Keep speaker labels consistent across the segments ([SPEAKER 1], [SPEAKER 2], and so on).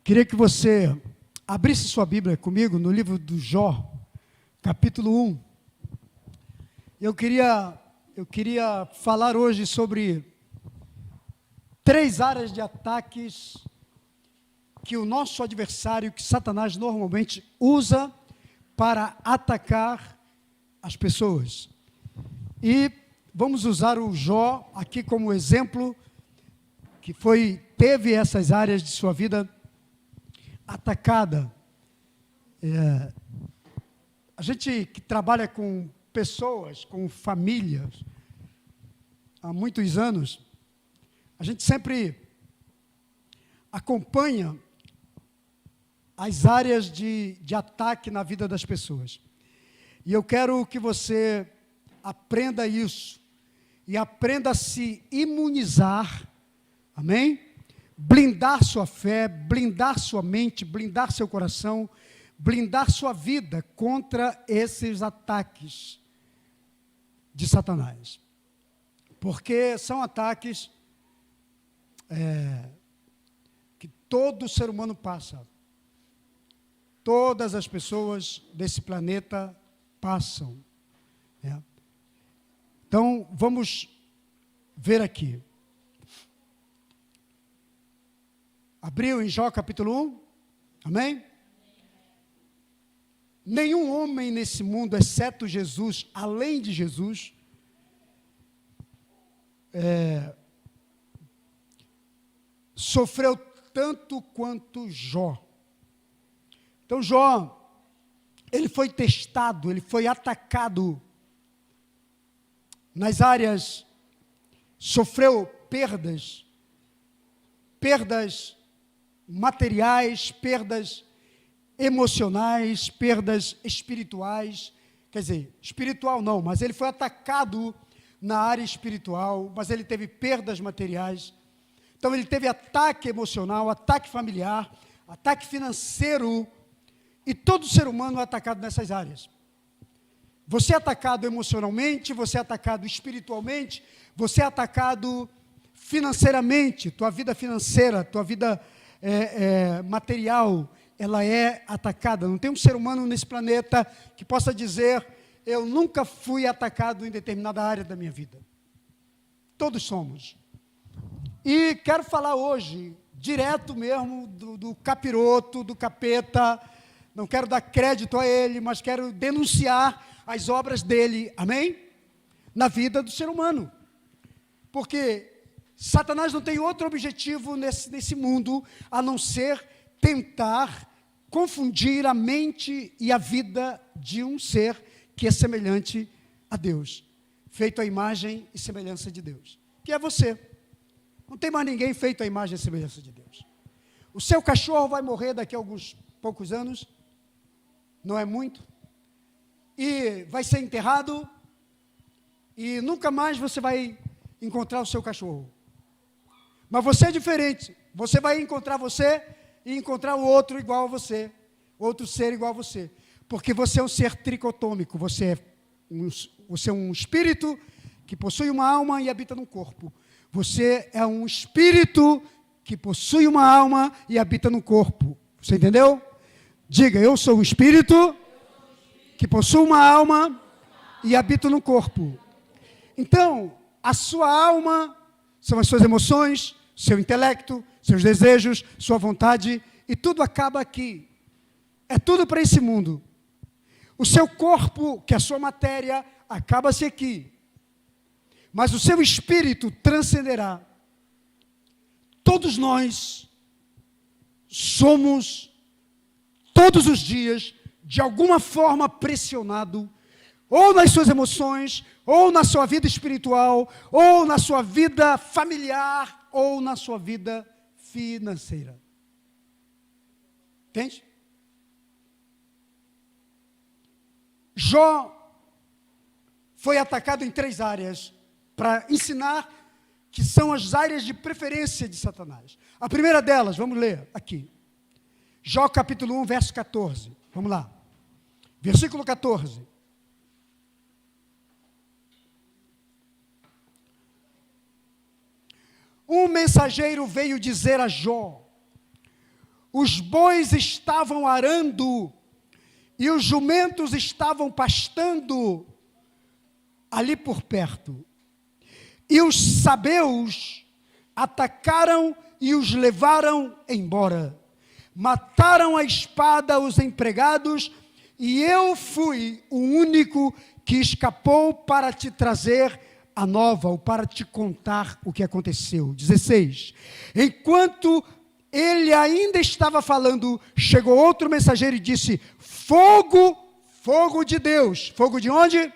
[SPEAKER 1] Queria que você abrisse sua Bíblia comigo no livro do Jó, capítulo 1. Eu queria falar hoje sobre 3 áreas de ataques que o nosso adversário, que Satanás normalmente usa para atacar as pessoas. E vamos usar o Jó aqui como exemplo, que teve essas áreas de sua vida atacada. A gente que trabalha com pessoas, com famílias, há muitos anos, a gente sempre acompanha as áreas de ataque na vida das pessoas. E eu quero que você aprenda isso e aprenda a se imunizar, amém? Blindar sua fé, blindar sua mente, blindar seu coração, blindar sua vida contra esses ataques de Satanás. Porque são ataques que todo ser humano passa. Todas as pessoas desse planeta passam. Então, vamos ver aqui. Abriu em Jó capítulo 1? Amém? Nenhum homem nesse mundo, exceto Jesus, além de Jesus, sofreu tanto quanto Jó. Então, Jó, ele foi testado, ele foi atacado nas áreas, sofreu perdas materiais, perdas emocionais, perdas espirituais, quer dizer, espiritual não, mas ele foi atacado na área espiritual, mas ele teve perdas materiais. Então ele teve ataque emocional, ataque familiar, ataque financeiro, e todo ser humano é atacado nessas áreas. Você é atacado emocionalmente, você é atacado espiritualmente, você é atacado financeiramente, tua vida financeira, tua vida material, ela é atacada. Não tem um ser humano nesse planeta que possa dizer, eu nunca fui atacado em determinada área da minha vida. Todos somos. E quero falar hoje, direto mesmo, do capiroto, do capeta. Não quero dar crédito a ele, mas quero denunciar as obras dele, amém? Na vida do ser humano. Porque Satanás não tem outro objetivo nesse mundo, a não ser tentar confundir a mente e a vida de um ser que é semelhante a Deus, feito à imagem e semelhança de Deus, que é você. Não tem mais ninguém feito à imagem e semelhança de Deus. O seu cachorro vai morrer daqui a alguns poucos anos, não é muito, e vai ser enterrado, e nunca mais você vai encontrar o seu cachorro. Mas você é diferente, você vai encontrar você e encontrar o outro igual a você, outro ser igual a você, porque você é um ser tricotômico, você é um espírito que possui uma alma e habita num corpo. Você é um espírito que possui uma alma e habita no corpo. Você entendeu? Diga, eu sou um espírito que possui uma alma e habita no corpo. Então, a sua alma são as suas emoções, seu intelecto, seus desejos, sua vontade, e tudo acaba aqui. É tudo para esse mundo. O seu corpo, que é a sua matéria, acaba-se aqui. Mas o seu espírito transcenderá. Todos nós somos, todos os dias, de alguma forma pressionado, ou nas suas emoções, ou na sua vida espiritual, ou na sua vida familiar, ou na sua vida financeira. Entende? Jó foi atacado em 3 áreas, para ensinar que são as áreas de preferência de Satanás. A primeira delas, vamos ler aqui. Jó capítulo 1, verso 14. Vamos lá. Versículo 14. Um mensageiro veio dizer a Jó: os bois estavam arando e os jumentos estavam pastando ali por perto. E os sabeus atacaram e os levaram embora. Mataram a espada os empregados, e eu fui o único que escapou para te trazer a nova, ou para te contar o que aconteceu. 16. Enquanto ele ainda estava falando, chegou outro mensageiro e disse: fogo, fogo de Deus. Fogo de onde?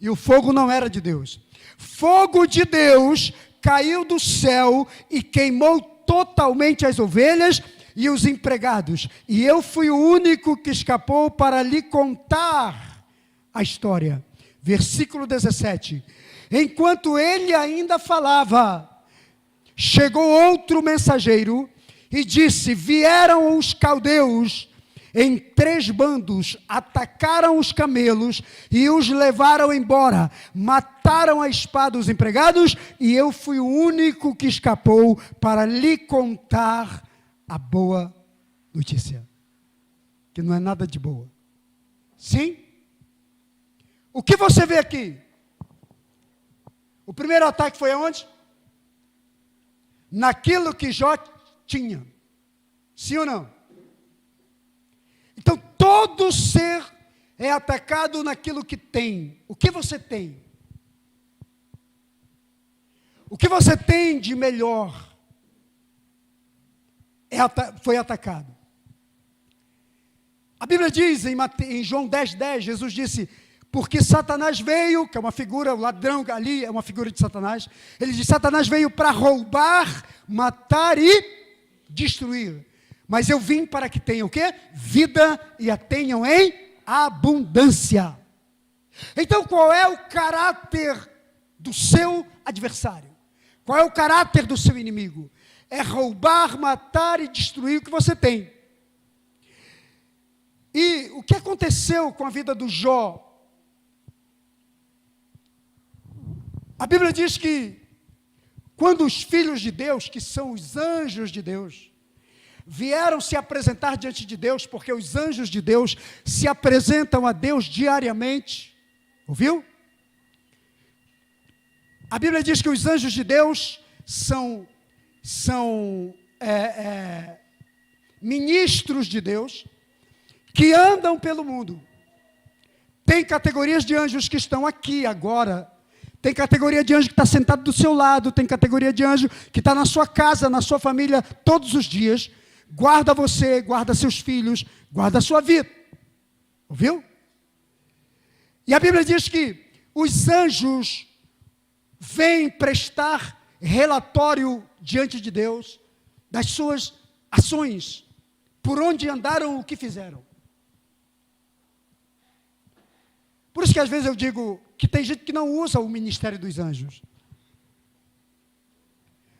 [SPEAKER 1] E o fogo não era de Deus. Fogo de Deus caiu do céu e queimou totalmente as ovelhas e os empregados. E eu fui o único que escapou para lhe contar a história. Versículo 17. Enquanto ele ainda falava, chegou outro mensageiro e disse: vieram os caldeus em 3 bandos, atacaram os camelos e os levaram embora, mataram a espada os empregados, e eu fui o único que escapou para lhe contar a boa notícia, que não é nada de boa. Sim? O que você vê aqui? O primeiro ataque foi aonde? Naquilo que Jó tinha. Sim ou não? Então, todo ser é atacado naquilo que tem. O que você tem? O que você tem de melhor foi atacado. A Bíblia diz em João 10:10, Jesus disse: porque Satanás veio, que é uma figura, o ladrão ali é uma figura de Satanás. Ele diz: Satanás veio para roubar, matar e destruir. Mas eu vim para que tenham o quê? Vida, e a tenham em abundância. Então, qual é o caráter do seu adversário? Qual é o caráter do seu inimigo? É roubar, matar e destruir o que você tem. E o que aconteceu com a vida do Jó? A Bíblia diz que quando os filhos de Deus, que são os anjos de Deus, vieram se apresentar diante de Deus, porque os anjos de Deus se apresentam a Deus diariamente. Ouviu? A Bíblia diz que os anjos de Deus são ministros de Deus, que andam pelo mundo. Tem categorias de anjos que estão aqui agora. Tem categoria de anjo que está sentado do seu lado. Tem categoria de anjo que está na sua casa, na sua família, todos os dias. Guarda você, guarda seus filhos, guarda a sua vida. Ouviu? E a Bíblia diz que os anjos vêm prestar relatório diante de Deus das suas ações, por onde andaram, o que fizeram. Por isso que às vezes eu digo que tem gente que não usa o ministério dos anjos.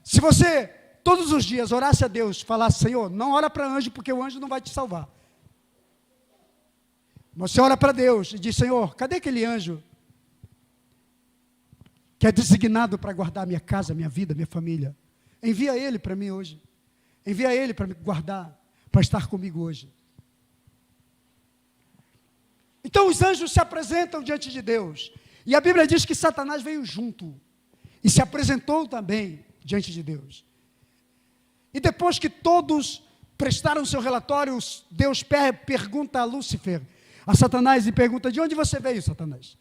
[SPEAKER 1] Se você todos os dias orasse a Deus, falasse: Senhor, não ora para anjo, porque o anjo não vai te salvar. Você ora para Deus e diz: Senhor, cadê aquele anjo que é designado para guardar minha casa, minha vida, minha família? Envia ele para mim hoje. Envia ele para me guardar, para estar comigo hoje. Então os anjos se apresentam diante de Deus. E a Bíblia diz que Satanás veio junto e se apresentou também diante de Deus. E depois que todos prestaram seu relatório, Deus pergunta a Lúcifer, a Satanás, e pergunta: de onde você veio, Satanás?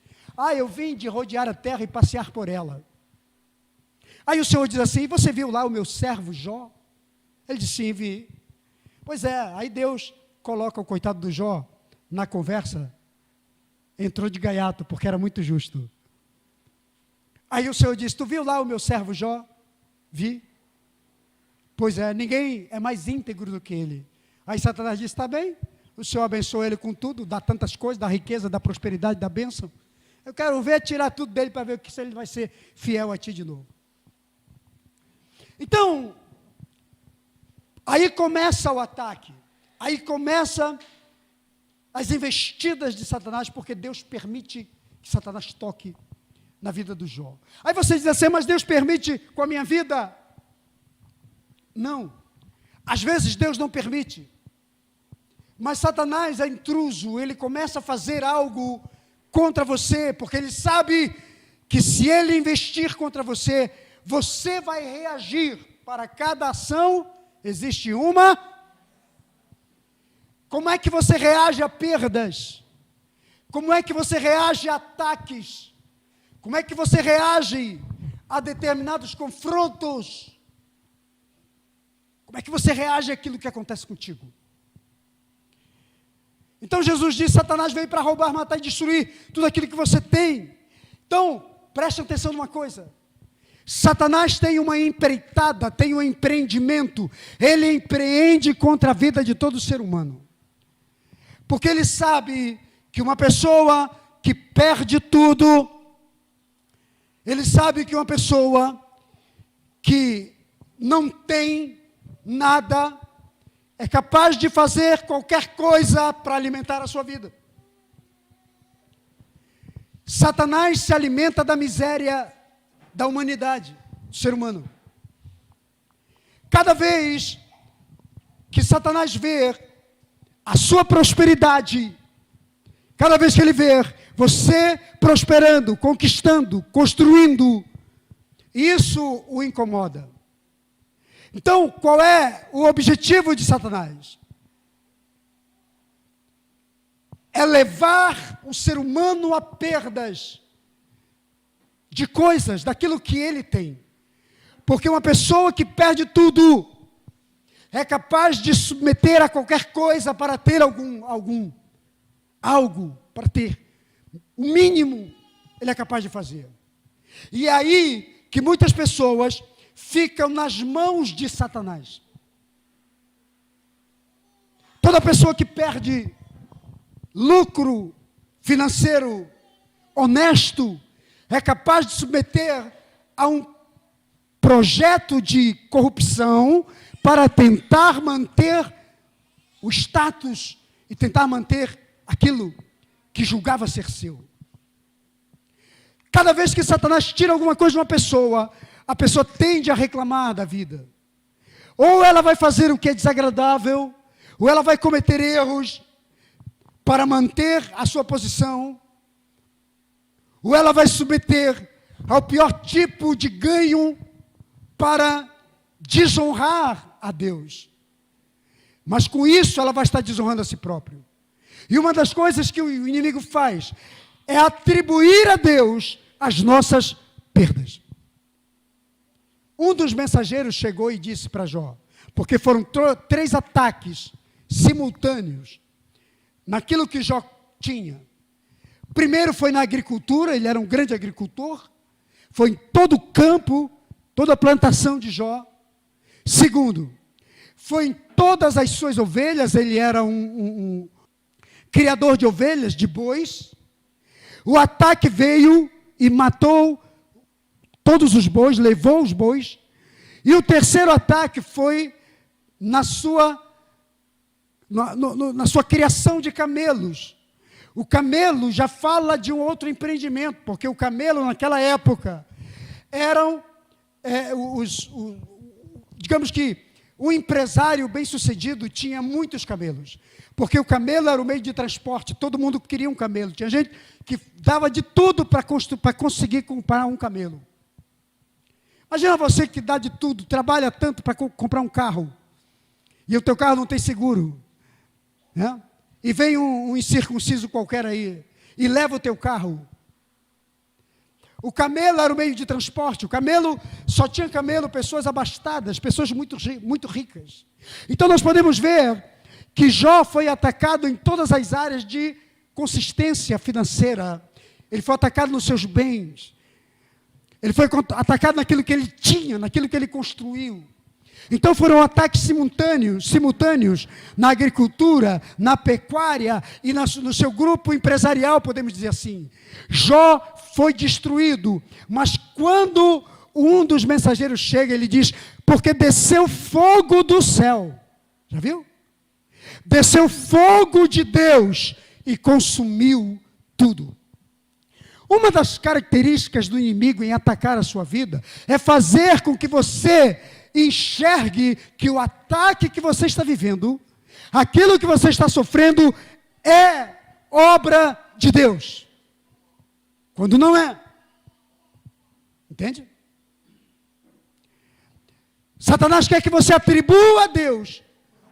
[SPEAKER 1] Eu vim de rodear a terra e passear por ela. Aí o Senhor diz assim: e você viu lá o meu servo Jó? Ele disse: sim, vi. Pois é, aí Deus coloca o coitado do Jó na conversa, entrou de gaiato, porque era muito justo. Aí o Senhor disse: tu viu lá o meu servo Jó? Vi. Pois é, ninguém é mais íntegro do que ele. Aí Satanás disse: está bem, o Senhor abençoa ele com tudo, dá tantas coisas, da riqueza, da prosperidade, da bênção. Eu quero ver, tirar tudo dele para ver se ele vai ser fiel a ti de novo. Então, aí começa o ataque, aí começa as investidas de Satanás, porque Deus permite que Satanás toque na vida do Jó. Aí você diz assim: mas Deus permite com a minha vida? Não. Às vezes Deus não permite. Mas Satanás é intruso, ele começa a fazer algo contra você, porque ele sabe que se ele investir contra você, você vai reagir. Para cada ação, existe uma. Como é que você reage a perdas? Como é que você reage a ataques? Como é que você reage a determinados confrontos? Como é que você reage àquilo que acontece contigo? Então Jesus disse, Satanás veio para roubar, matar e destruir tudo aquilo que você tem. Então, preste atenção numa coisa. Satanás tem uma empreitada, tem um empreendimento. Ele empreende contra a vida de todo ser humano. Porque ele sabe que uma pessoa que perde tudo, ele sabe que uma pessoa que não tem nada, é capaz de fazer qualquer coisa para alimentar a sua vida. Satanás se alimenta da miséria da humanidade, do ser humano. Cada vez que Satanás vê a sua prosperidade, cada vez que ele vê você prosperando, conquistando, construindo, isso o incomoda. Então, qual é o objetivo de Satanás? É levar o ser humano a perdas de coisas, daquilo que ele tem. Porque uma pessoa que perde tudo é capaz de submeter a qualquer coisa para ter algo para ter. O mínimo ele é capaz de fazer. E é aí que muitas pessoas ficam nas mãos de Satanás. Toda pessoa que perde lucro financeiro honesto é capaz de submeter a um projeto de corrupção para tentar manter o status e tentar manter aquilo que julgava ser seu. Cada vez que Satanás tira alguma coisa de uma pessoa, a pessoa tende a reclamar da vida. Ou ela vai fazer o que é desagradável, ou ela vai cometer erros para manter a sua posição, ou ela vai submeter ao pior tipo de ganho para desonrar a Deus. Mas com isso ela vai estar desonrando a si próprio. E uma das coisas que o inimigo faz é atribuir a Deus as nossas perdas. Um dos mensageiros chegou e disse para Jó, porque foram 3 ataques simultâneos naquilo que Jó tinha. Primeiro foi na agricultura, ele era um grande agricultor, foi em todo o campo, toda a plantação de Jó. Segundo, foi em todas as suas ovelhas, ele era um criador de ovelhas, de bois. O ataque veio e matou todos os bois, levou os bois. E o terceiro ataque foi na sua criação de camelos. O camelo já fala de um outro empreendimento, porque o camelo naquela época eram digamos que um empresário bem-sucedido tinha muitos camelos, porque o camelo era o meio de transporte, todo mundo queria um camelo. Tinha gente que dava de tudo para conseguir comprar um camelo. Imagina você que dá de tudo, trabalha tanto para comprar um carro, e o teu carro não tem seguro, né? E vem um incircunciso qualquer aí, e leva o teu carro. O camelo era o meio de transporte, o camelo, só tinha camelo pessoas abastadas, pessoas muito ricas. Então nós podemos ver que Jó foi atacado em todas as áreas de consistência financeira. Ele foi atacado nos seus bens. Ele foi atacado naquilo que ele tinha, naquilo que ele construiu. Então foram ataques simultâneos na agricultura, na pecuária e no seu grupo empresarial, podemos dizer assim. Jó foi destruído, mas quando um dos mensageiros chega, ele diz, porque desceu fogo do céu. Já viu? Desceu fogo de Deus e consumiu tudo. Uma das características do inimigo em atacar a sua vida é fazer com que você enxergue que o ataque que você está vivendo, aquilo que você está sofrendo, é obra de Deus. Quando não é. Entende? Satanás quer que você atribua a Deus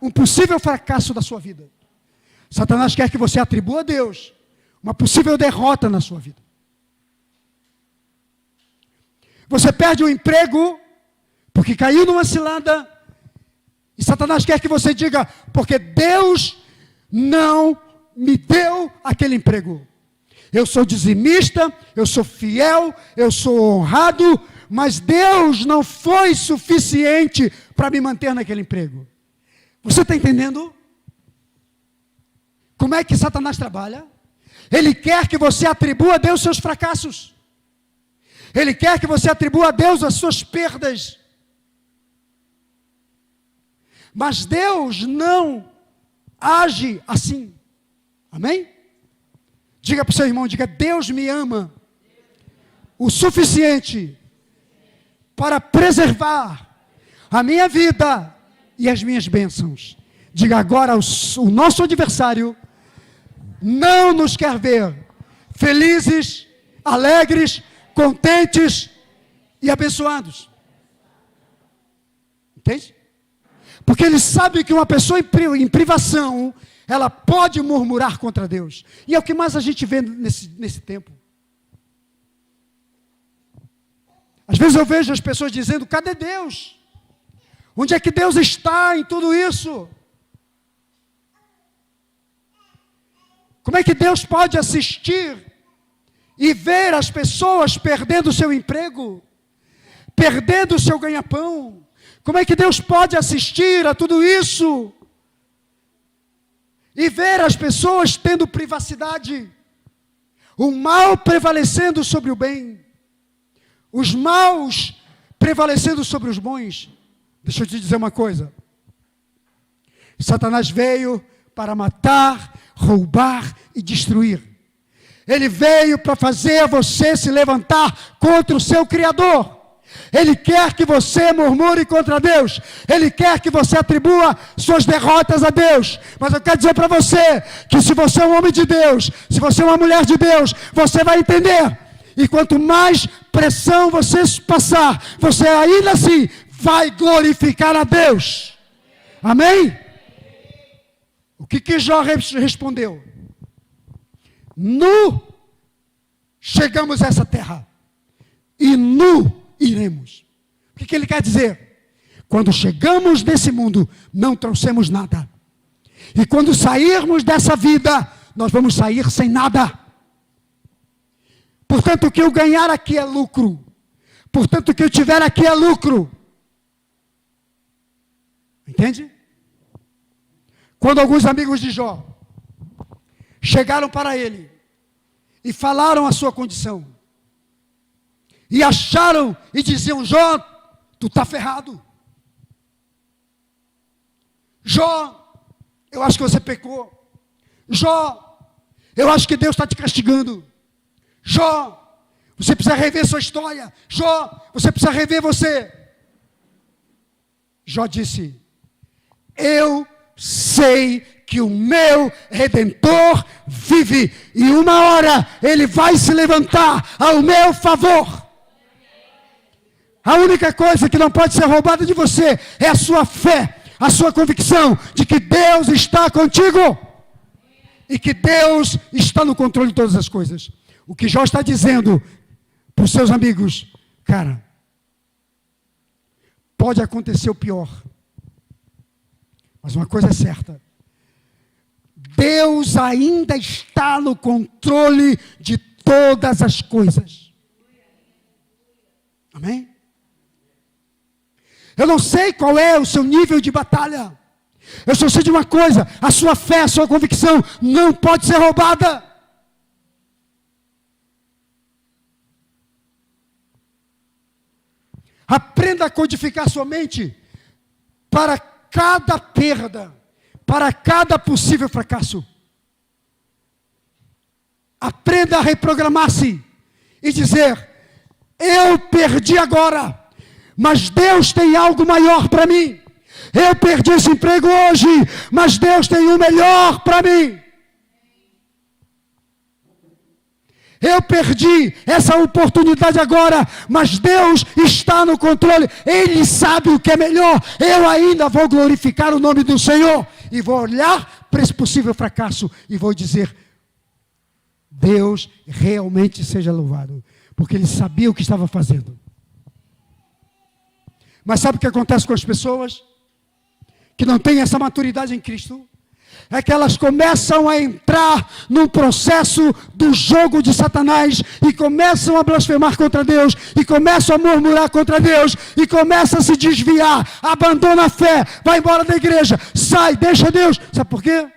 [SPEAKER 1] um possível fracasso da sua vida. Satanás quer que você atribua a Deus uma possível derrota na sua vida. Você perde o emprego porque caiu numa cilada, e Satanás quer que você diga, porque Deus não me deu aquele emprego. Eu sou dizimista, eu sou fiel, eu sou honrado, mas Deus não foi suficiente para me manter naquele emprego. Você está entendendo? Como é que Satanás trabalha? Ele quer que você atribua a Deus seus fracassos. Ele quer que você atribua a Deus as suas perdas. Mas Deus não age assim. Amém? Diga para o seu irmão, diga, Deus me ama o suficiente para preservar a minha vida e as minhas bênçãos. Diga agora, o nosso adversário não nos quer ver felizes, alegres, contentes e abençoados. Entende? Porque ele sabe que uma pessoa em privação, ela pode murmurar contra Deus. E é o que mais a gente vê nesse tempo. Às vezes eu vejo as pessoas dizendo, cadê Deus? Onde é que Deus está em tudo isso? Como é que Deus pode assistir e ver as pessoas perdendo o seu emprego, perdendo o seu ganha-pão? Como é que Deus pode assistir a tudo isso e ver as pessoas tendo privacidade, o mal prevalecendo sobre o bem, os maus prevalecendo sobre os bons? Deixa eu te dizer uma coisa. Satanás veio para matar, roubar e destruir. Ele veio para fazer você se levantar contra o seu Criador. Ele quer que você murmure contra Deus. Ele quer que você atribua suas derrotas a Deus. Mas eu quero dizer para você que se você é um homem de Deus, se você é uma mulher de Deus, você vai entender. E quanto mais pressão você passar, você ainda assim vai glorificar a Deus. Amém? O que Jó respondeu? Nu chegamos a essa terra e nu iremos. O que ele quer dizer? Quando chegamos nesse mundo, não trouxemos nada. E quando sairmos dessa vida, nós vamos sair sem nada. Portanto, o que eu ganhar aqui é lucro. Portanto, o que eu tiver aqui é lucro. Entende? Quando alguns amigos de Jó chegaram para ele e falaram a sua condição, e acharam e diziam, Jó, tu está ferrado. Jó, eu acho que você pecou. Jó, eu acho que Deus está te castigando. Jó, você precisa rever sua história. Jó, você precisa rever você. Jó disse, eu sei que o meu Redentor vive, e uma hora ele vai se levantar ao meu favor. A única coisa que não pode ser roubada de você é a sua fé, a sua convicção de que Deus está contigo e que Deus está no controle de todas as coisas. O que Jó está dizendo para os seus amigos, cara, pode acontecer o pior, mas uma coisa é certa, Deus ainda está no controle de todas as coisas. Amém? Eu não sei qual é o seu nível de batalha. Eu só sei de uma coisa, a sua fé, a sua convicção não pode ser roubada. Aprenda a codificar sua mente para cada perda, para cada possível fracasso. Aprenda a reprogramar-se e dizer, eu perdi agora, mas Deus tem algo maior para mim. Eu perdi esse emprego hoje, mas Deus tem o melhor para mim. Eu perdi essa oportunidade agora, mas Deus está no controle. Ele sabe o que é melhor. Eu ainda vou glorificar o nome do Senhor e vou olhar para esse possível fracasso e vou dizer: Deus realmente seja louvado, porque Ele sabia o que estava fazendo. Mas sabe o que acontece com as pessoas que não têm essa maturidade em Cristo? É que elas começam a entrar num processo do jogo de Satanás e começam a blasfemar contra Deus, e começam a murmurar contra Deus, e começam a se desviar, abandona a fé, vai embora da igreja, sai, deixa Deus. Sabe por quê?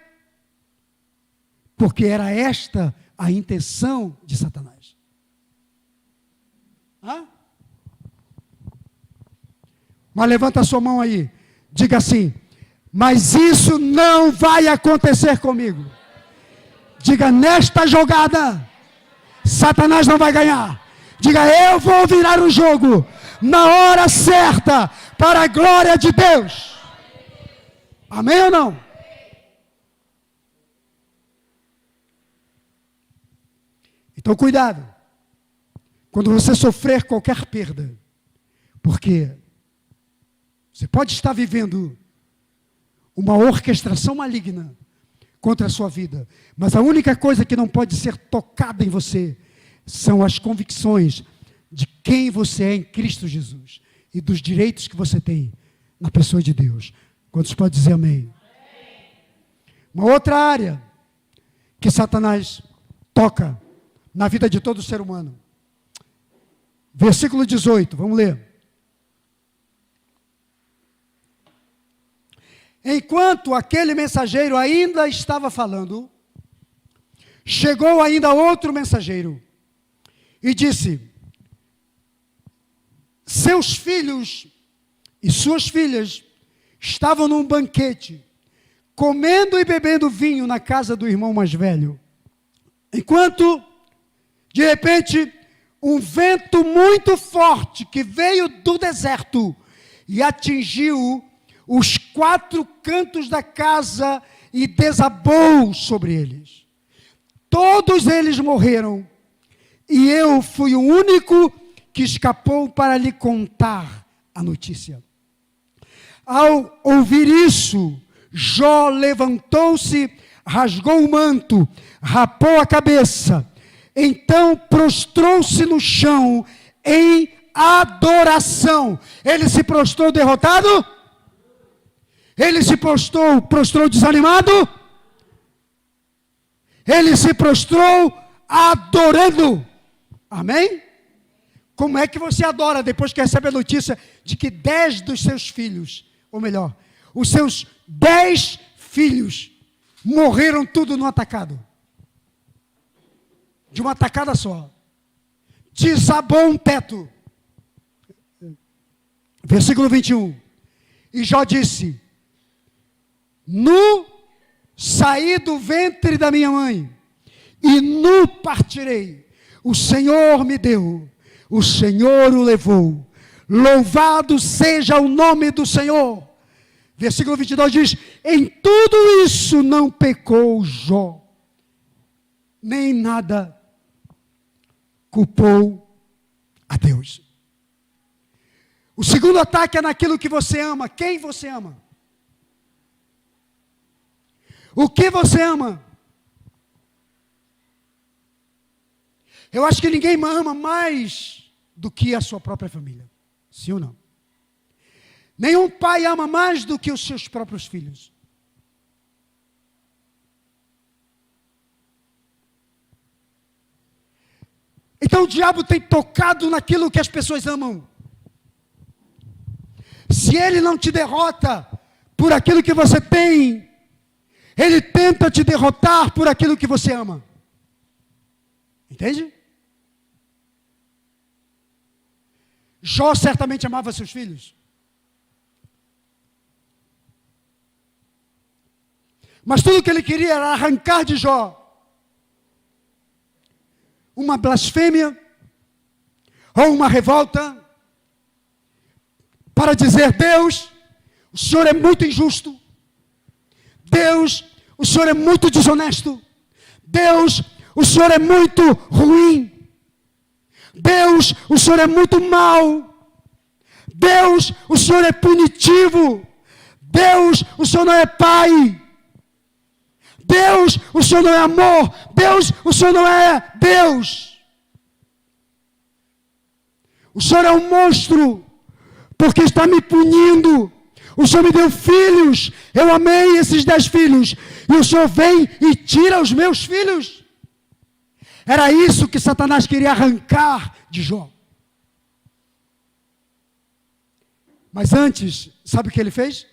[SPEAKER 1] Porque era esta a intenção de Satanás. Hã? Mas levanta a sua mão aí, diga assim: mas isso não vai acontecer comigo. Diga: nesta jogada, Satanás não vai ganhar. Diga: eu vou virar o jogo na hora certa, para a glória de Deus. Amém ou não? Então cuidado, quando você sofrer qualquer perda, porque você pode estar vivendo uma orquestração maligna contra a sua vida, mas a única coisa que não pode ser tocada em você são as convicções de quem você é em Cristo Jesus e dos direitos que você tem na pessoa de Deus. Quantos podem dizer amém? Uma outra área que Satanás toca na vida de todo ser humano. Versículo 18, vamos ler. Enquanto aquele mensageiro ainda estava falando, chegou ainda outro mensageiro e disse: seus filhos e suas filhas estavam num banquete, comendo e bebendo vinho na casa do irmão mais velho. Enquanto, de repente, um vento muito forte que veio do deserto e atingiu os 4 cantos da casa e desabou sobre eles. Todos eles morreram, e eu fui o único que escapou para lhe contar a notícia. Ao ouvir isso, Jó levantou-se, rasgou o manto, rapou a cabeça, então prostrou-se no chão em adoração. Ele se prostrou derrotado? Ele se prostrou desanimado? Ele se prostrou adorando. Amém? Como é que você adora depois que recebe a notícia de que 10 dos seus filhos, ou melhor, os seus 10 filhos morreram tudo no atacado? De uma atacada só. Desabou um teto. Versículo 21. E Jó disse: nu saí do ventre da minha mãe, e nu partirei. O Senhor me deu, o Senhor o levou. Louvado seja o nome do Senhor. Versículo 22 diz: em tudo isso não pecou Jó, nem nada culpou a Deus. O segundo ataque é naquilo que você ama. Quem você ama? O que você ama? Eu acho que ninguém ama mais do que a sua própria família. Sim ou não? Nenhum pai ama mais do que os seus próprios filhos. Então o diabo tem tocado naquilo que as pessoas amam. Se ele não te derrota por aquilo que você tem, ele tenta te derrotar por aquilo que você ama. Entende? Jó certamente amava seus filhos. Mas tudo que ele queria era arrancar de Jó uma blasfêmia ou uma revolta para dizer: Deus, o Senhor é muito injusto. Deus, o Senhor é muito desonesto. Deus, o Senhor é muito ruim. Deus, o Senhor é muito mau. Deus, o Senhor é punitivo. Deus, o Senhor não é pai. Deus, o Senhor não é amor. Deus, o Senhor não é Deus. O Senhor é um monstro, porque está me punindo. O Senhor me deu filhos, eu amei esses 10 filhos, e o Senhor vem e tira os meus filhos. Era isso que Satanás queria arrancar de Jó. Mas antes, sabe o que ele fez?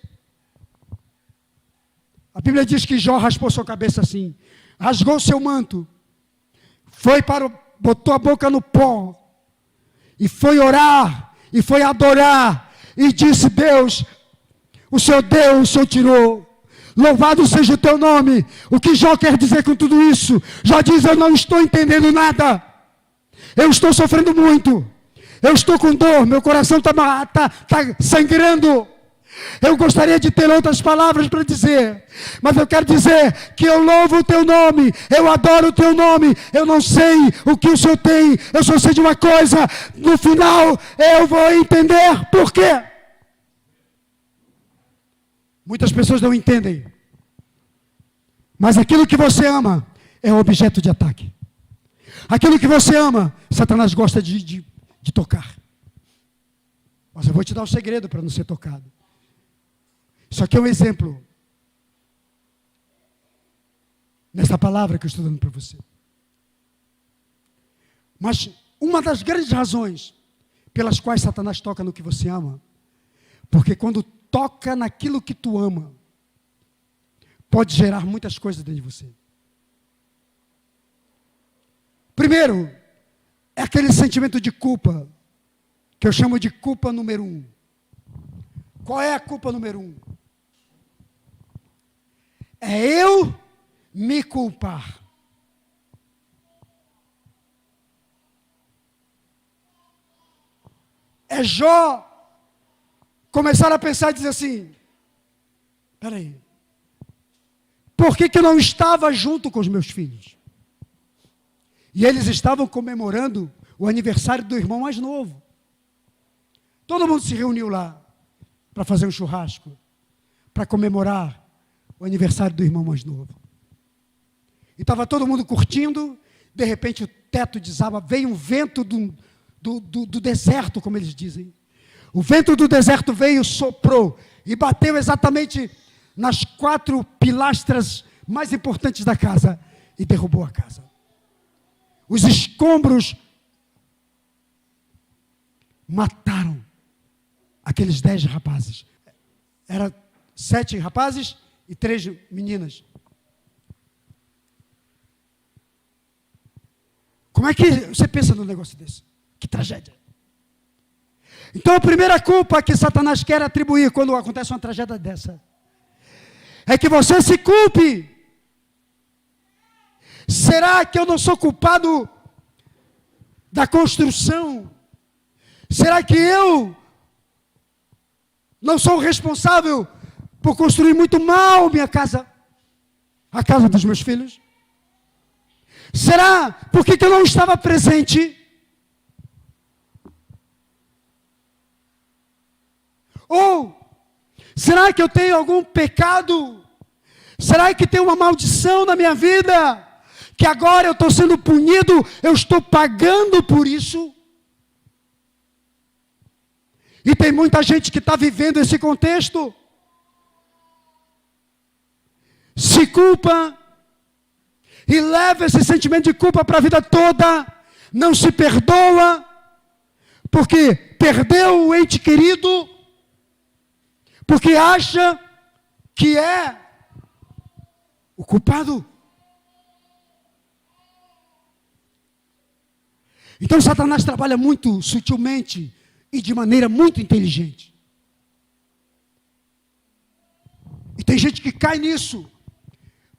[SPEAKER 1] A Bíblia diz que Jó raspou sua cabeça assim, rasgou seu manto, botou a boca no pó, e foi orar, e foi adorar, e disse: Deus, o Senhor deu, o Senhor tirou, louvado seja o teu nome. O que Jó quer dizer com tudo isso? Jó diz: eu não estou entendendo nada, eu estou sofrendo muito, eu estou com dor, meu coração está sangrando. Eu gostaria de ter outras palavras para dizer, mas eu quero dizer que eu louvo o teu nome, eu adoro o teu nome. Eu não sei o que o Senhor tem, eu só sei de uma coisa: no final eu vou entender por quê. Muitas pessoas não entendem, mas aquilo que você ama é objeto de ataque. Aquilo que você ama, Satanás gosta de tocar. Mas eu vou te dar um segredo para não ser tocado. Isso aqui é um exemplo, nessa palavra que eu estou dando para você. Mas uma das grandes razões pelas quais Satanás toca no que você ama, porque quando toca naquilo que tu ama, pode gerar muitas coisas dentro de você. Primeiro, é aquele sentimento de culpa, que eu chamo de culpa número 1. Qual é a culpa número 1? É eu me culpar. É Jó começar a pensar e dizer assim: espera aí, por que eu não estava junto com os meus filhos? E eles estavam comemorando o aniversário do irmão mais novo. Todo mundo se reuniu lá para fazer um churrasco, para comemorar o aniversário do irmão mais novo. E estava todo mundo curtindo, de repente o teto desaba, veio um vento do deserto, como eles dizem. O vento do deserto veio, soprou e bateu exatamente nas 4 pilastras mais importantes da casa e derrubou a casa. Os escombros mataram aqueles 10 rapazes. Era 7 rapazes e 3 meninas. Como é que você pensa num negócio desse? Que tragédia. Então a primeira culpa que Satanás quer atribuir quando acontece uma tragédia dessa é que você se culpe. Será que eu não sou culpado da construção? Será que eu não sou responsável por construir muito mal minha casa, a casa dos meus filhos? Será porque eu não estava presente? Ou será que eu tenho algum pecado? Será que tem uma maldição na minha vida? Que agora eu estou sendo punido, eu estou pagando por isso? E tem muita gente que está vivendo esse contexto. Se culpa e leva esse sentimento de culpa para a vida toda, não se perdoa, porque perdeu o ente querido, porque acha que é o culpado. Então Satanás trabalha muito sutilmente e de maneira muito inteligente. E tem gente que cai nisso,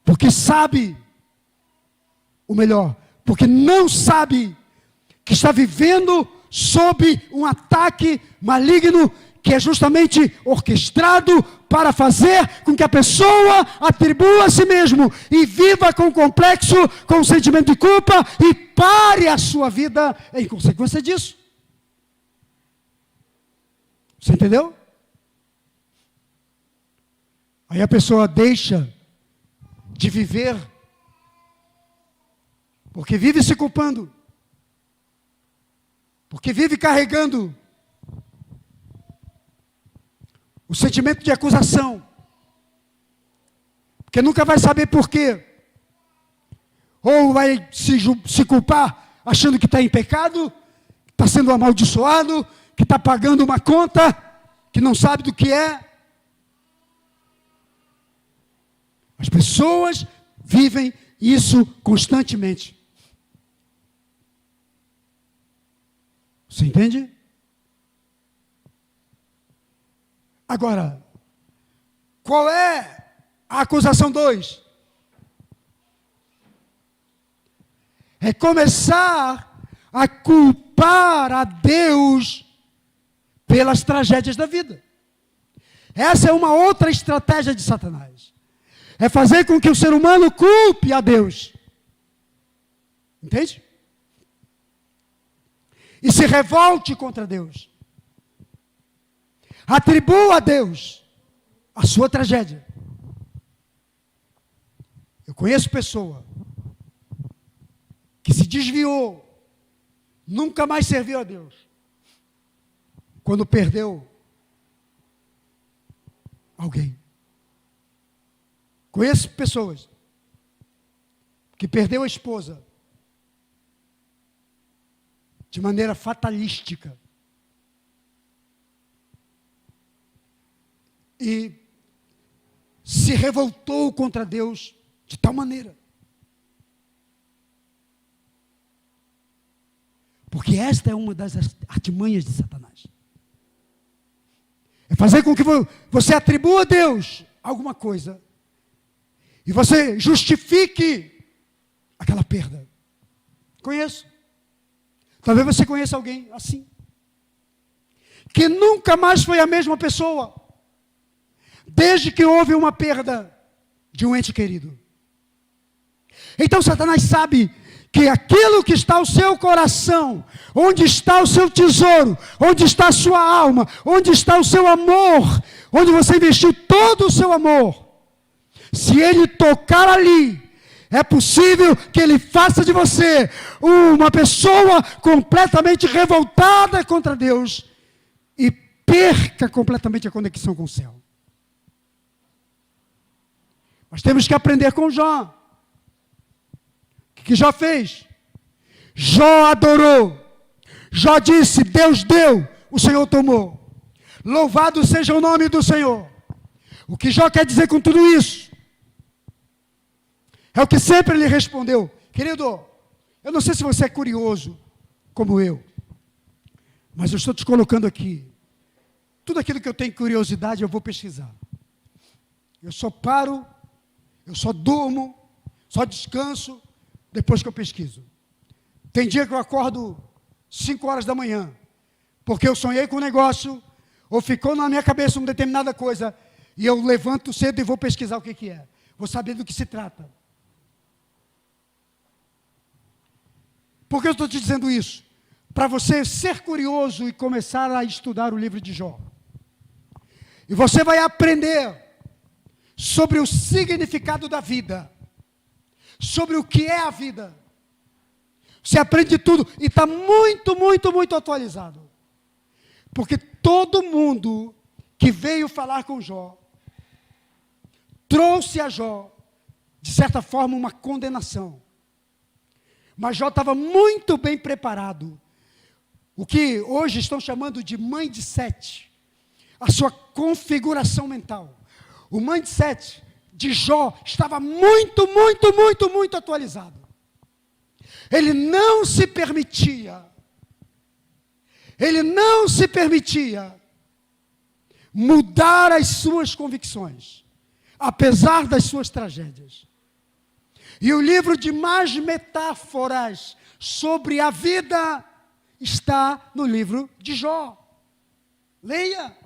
[SPEAKER 1] porque sabe, ou melhor, porque não sabe que está vivendo sob um ataque maligno que é justamente orquestrado para fazer com que a pessoa atribua a si mesmo e viva com complexo, com sentimento de culpa e pare a sua vida em consequência disso. Você entendeu? Aí a pessoa deixa de viver, porque vive se culpando, porque vive carregando o sentimento de acusação, porque nunca vai saber por quê, ou vai se culpar achando que está em pecado, que está sendo amaldiçoado, que está pagando uma conta, que não sabe do que é. As pessoas vivem isso constantemente. Você entende? Agora, qual é a acusação 2? É começar a culpar a Deus pelas tragédias da vida. Essa é uma outra estratégia de Satanás. É fazer com que o ser humano culpe a Deus. Entende? E se revolte contra Deus. Atribua a Deus a sua tragédia. Eu conheço pessoa que se desviou, nunca mais serviu a Deus, quando perdeu alguém. Conheço pessoas que perdeu a esposa de maneira fatalística e se revoltou contra Deus de tal maneira. Porque esta é uma das artimanhas de Satanás. É fazer com que você atribua a Deus alguma coisa e você justifique aquela perda. Conheço. Talvez você conheça alguém assim, que nunca mais foi a mesma pessoa, desde que houve uma perda de um ente querido. Então Satanás sabe que aquilo que está no seu coração, onde está o seu tesouro, onde está a sua alma, onde está o seu amor, onde você investiu todo o seu amor, se ele tocar ali, é possível que ele faça de você uma pessoa completamente revoltada contra Deus e perca completamente a conexão com o céu. Mas temos que aprender com Jó. O que Jó fez? Jó adorou. Jó disse: Deus deu, o Senhor tomou. Louvado seja o nome do Senhor. O que Jó quer dizer com tudo isso? É o que sempre ele respondeu. Querido, eu não sei se você é curioso, como eu, mas eu estou te colocando aqui. Tudo aquilo que eu tenho curiosidade, eu vou pesquisar. Eu só paro, eu só durmo, só descanso, depois que eu pesquiso. Tem dia que eu acordo 5 horas da manhã, porque eu sonhei com um negócio, ou ficou na minha cabeça uma determinada coisa, e eu levanto cedo e vou pesquisar o que é. Vou saber do que se trata. Por que eu estou te dizendo isso? Para você ser curioso e começar a estudar o livro de Jó. E você vai aprender sobre o significado da vida, sobre o que é a vida. Você aprende tudo e está muito, muito, muito atualizado. Porque todo mundo que veio falar com Jó, trouxe a Jó, de certa forma, uma condenação. Mas Jó estava muito bem preparado. O que hoje estão chamando de mindset. A sua configuração mental. O mindset de Jó estava muito, muito, muito, muito atualizado. Ele não se permitia mudar as suas convicções, apesar das suas tragédias. E o livro de mais metáforas sobre a vida está no livro de Jó. Leia.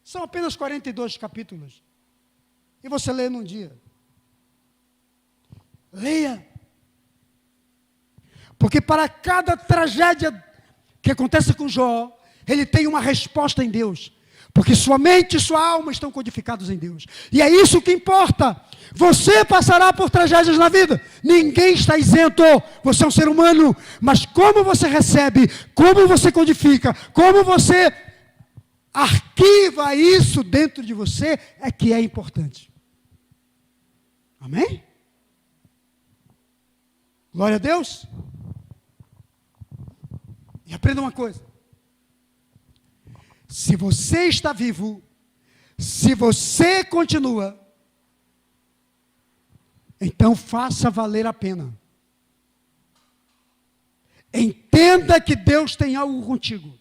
[SPEAKER 1] São apenas 42 capítulos. E você lê num dia. Leia. Porque para cada tragédia que acontece com Jó, ele tem uma resposta em Deus. Porque sua mente e sua alma estão codificados em Deus. E é isso que importa. Você passará por tragédias na vida. Ninguém está isento. Você é um ser humano. Mas como você recebe, como você codifica, como você arquiva isso dentro de você, é que é importante. Amém? Glória a Deus. E aprenda uma coisa. Se você está vivo, se você continua, então faça valer a pena. Entenda que Deus tem algo contigo.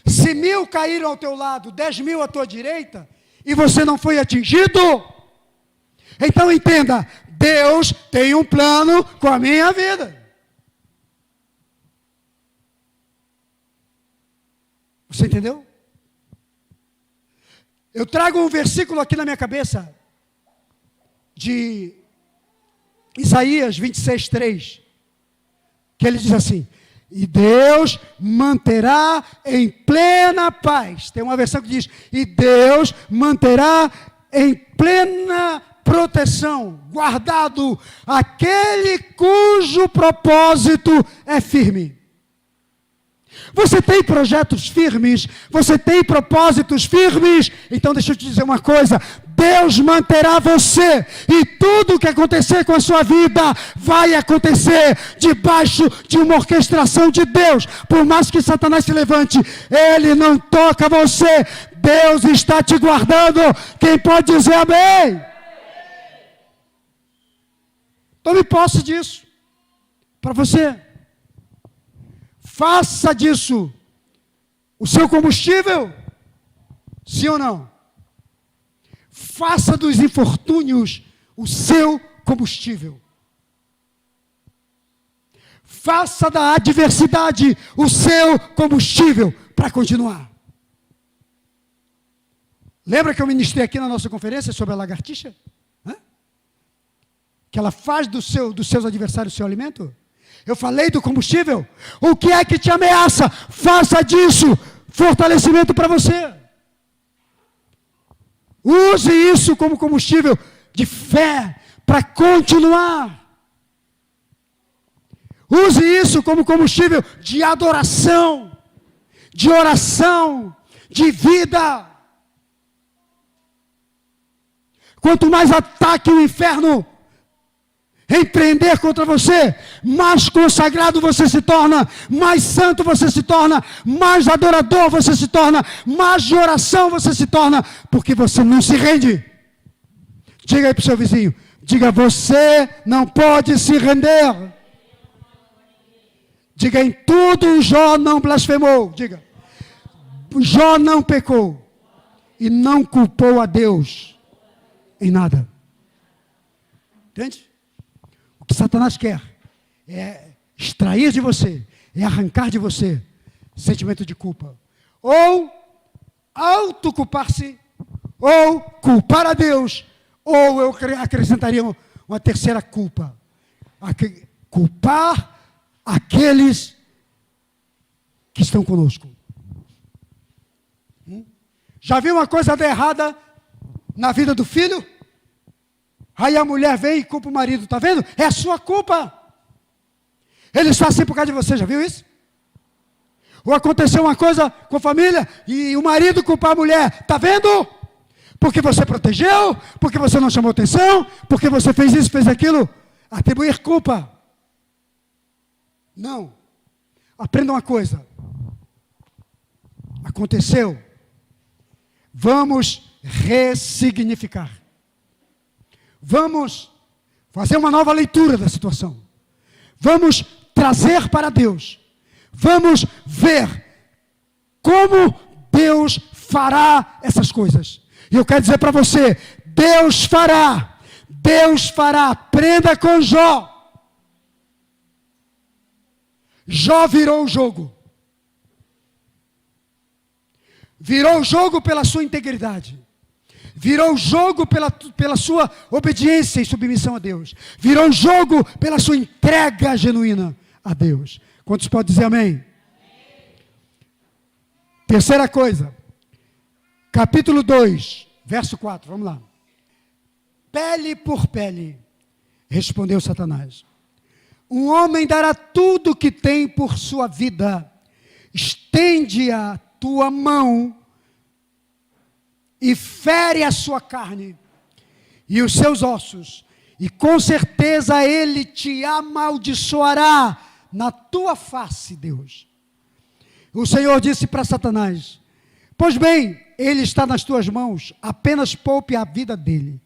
[SPEAKER 1] Se 1000 caíram ao teu lado, 10.000 à tua direita, e você não foi atingido, então entenda, Deus tem um plano com a minha vida. Você entendeu? Eu trago um versículo aqui na minha cabeça, de Isaías 26:3, que ele diz assim: e Deus manterá em plena paz. Tem uma versão que diz: e Deus manterá em plena proteção, guardado, aquele cujo propósito é firme. Você tem projetos firmes, você tem propósitos firmes, então deixa eu te dizer uma coisa, Deus manterá você, e tudo o que acontecer com a sua vida, vai acontecer debaixo de uma orquestração de Deus. Por mais que Satanás se levante, ele não toca você, Deus está te guardando. Quem pode dizer amém? Tome posse disso, para você. Faça disso o seu combustível, sim ou não? Faça dos infortúnios o seu combustível. Faça da adversidade o seu combustível para continuar. Lembra que eu ministrei aqui na nossa conferência sobre a lagartixa? Que ela faz dos seus adversários seu alimento? Eu falei do combustível. O que é que te ameaça? Faça disso fortalecimento para você. Use isso como combustível de fé para continuar. Use isso como combustível de adoração, de oração, de vida. Quanto mais ataque o inferno empreender contra você, mais consagrado você se torna, mais santo você se torna, mais adorador você se torna, mais de oração você se torna, porque você não se rende. Diga aí para o seu vizinho, diga: você não pode se render. Diga: em tudo Jó não blasfemou. Diga: Jó não pecou e não culpou a Deus em nada. Entende? O que Satanás quer é extrair de você, é arrancar de você sentimento de culpa. Ou autoculpar-se, ou culpar a Deus, ou eu acrescentaria uma terceira culpa. Culpar aqueles que estão conosco. Já viu uma coisa dar errada na vida do filho? Aí a mulher vem e culpa o marido, está vendo? É a sua culpa. Ele está assim por causa de você, já viu isso? Ou aconteceu uma coisa com a família e o marido culpar a mulher, está vendo? Porque você protegeu, porque você não chamou atenção, porque você fez isso, fez aquilo. Atribuir culpa. Não. Aprenda uma coisa. Aconteceu. Vamos ressignificar. Vamos fazer uma nova leitura da situação. Vamos trazer para Deus. Vamos ver como Deus fará essas coisas. E eu quero dizer para você, Deus fará. Deus fará. Aprenda com Jó. Jó virou o jogo. Virou o jogo pela sua integridade. Virou o jogo pela sua obediência e submissão a Deus. Virou o jogo pela sua entrega genuína a Deus. Quantos podem dizer amém? Amém. Terceira coisa. Capítulo 2, verso 4. Vamos lá. Pele por pele, respondeu Satanás. Um homem dará tudo o que tem por sua vida. Estende a tua mão e fere a sua carne e os seus ossos, e com certeza ele te amaldiçoará na tua face, Deus. O Senhor disse para Satanás: pois bem, ele está nas tuas mãos, apenas poupe a vida dele.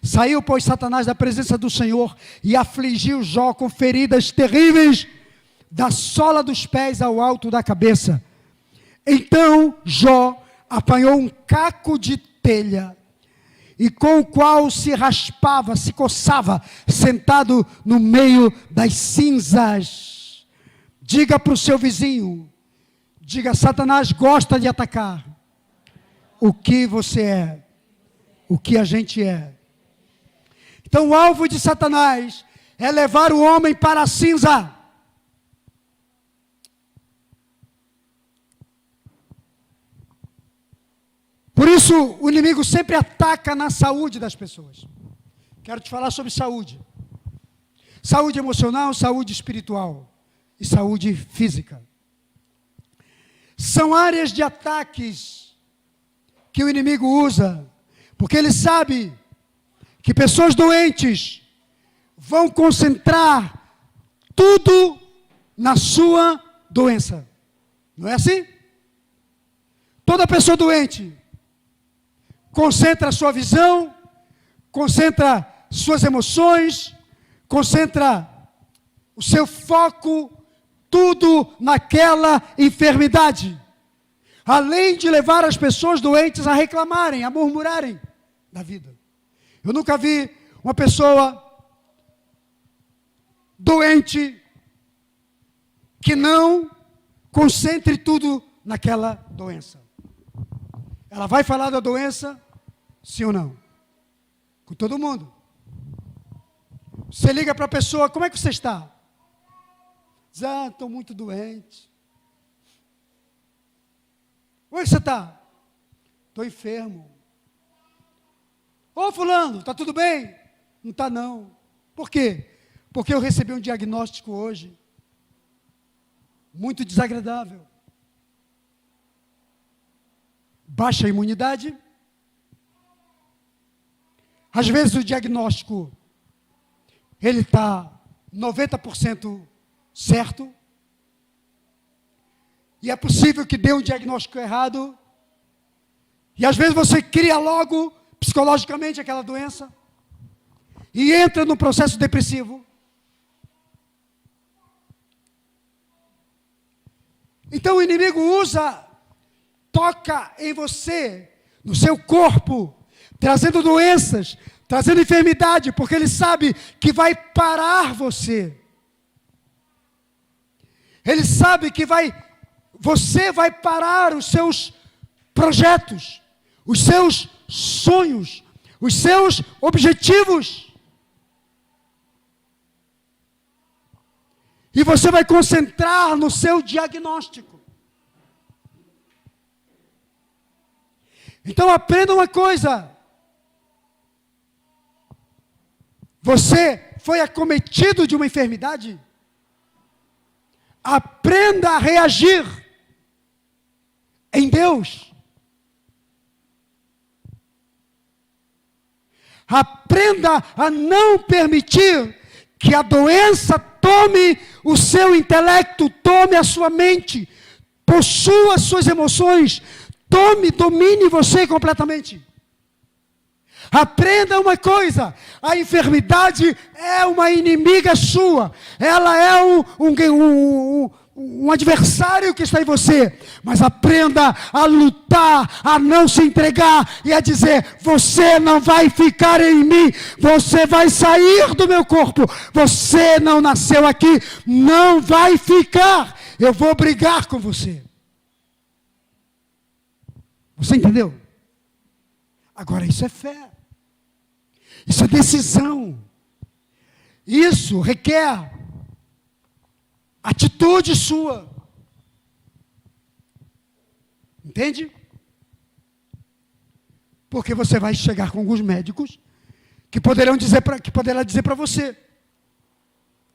[SPEAKER 1] Saiu, pois, Satanás da presença do Senhor e afligiu Jó com feridas terríveis, da sola dos pés ao alto da cabeça. Então Jó apanhou um caco de telha, e com o qual se raspava, se coçava, sentado no meio das cinzas. Diga para o seu vizinho, diga: Satanás gosta de atacar o que você é, o que a gente é. Então o alvo de Satanás é levar o homem para a cinza. Por isso, o inimigo sempre ataca na saúde das pessoas. Quero te falar sobre saúde. Saúde emocional, saúde espiritual e saúde física. São áreas de ataques que o inimigo usa, porque ele sabe que pessoas doentes vão concentrar tudo na sua doença. Não é assim? Toda pessoa doente concentra a sua visão, concentra suas emoções, concentra o seu foco, tudo naquela enfermidade. Além de levar as pessoas doentes a reclamarem, a murmurarem da vida. Eu nunca vi uma pessoa doente que não concentre tudo naquela doença. Ela vai falar da doença, sim ou não? Com todo mundo. Você liga para a pessoa: como é que você está? Diz: estou muito doente. Como é que você está? Estou enfermo. Ô fulano, está tudo bem? Não está não. Por quê? Porque eu recebi um diagnóstico hoje, muito desagradável. Baixa imunidade. Às vezes o diagnóstico, ele está 90% certo. E é possível que dê um diagnóstico errado. E às vezes você cria logo, psicologicamente, aquela doença. E entra num processo depressivo. Então o inimigo toca em você, no seu corpo, trazendo doenças, trazendo enfermidade, porque ele sabe que vai parar você. Ele sabe que você vai parar os seus projetos, os seus sonhos, os seus objetivos. E você vai concentrar no seu diagnóstico. Então aprenda uma coisa. Você foi acometido de uma enfermidade? Aprenda a reagir em Deus. Aprenda a não permitir que a doença tome o seu intelecto, tome a sua mente, possua as suas emoções, domine você completamente. Aprenda uma coisa: a enfermidade é uma inimiga sua, ela é um adversário que está em você, mas aprenda a lutar, a não se entregar e a dizer: você não vai ficar em mim, você vai sair do meu corpo, você não nasceu aqui, não vai ficar, eu vou brigar com você. Você entendeu? Agora isso é fé, isso é decisão, isso requer atitude sua. Entende? Porque você vai chegar com alguns médicos que poderão dizer para você: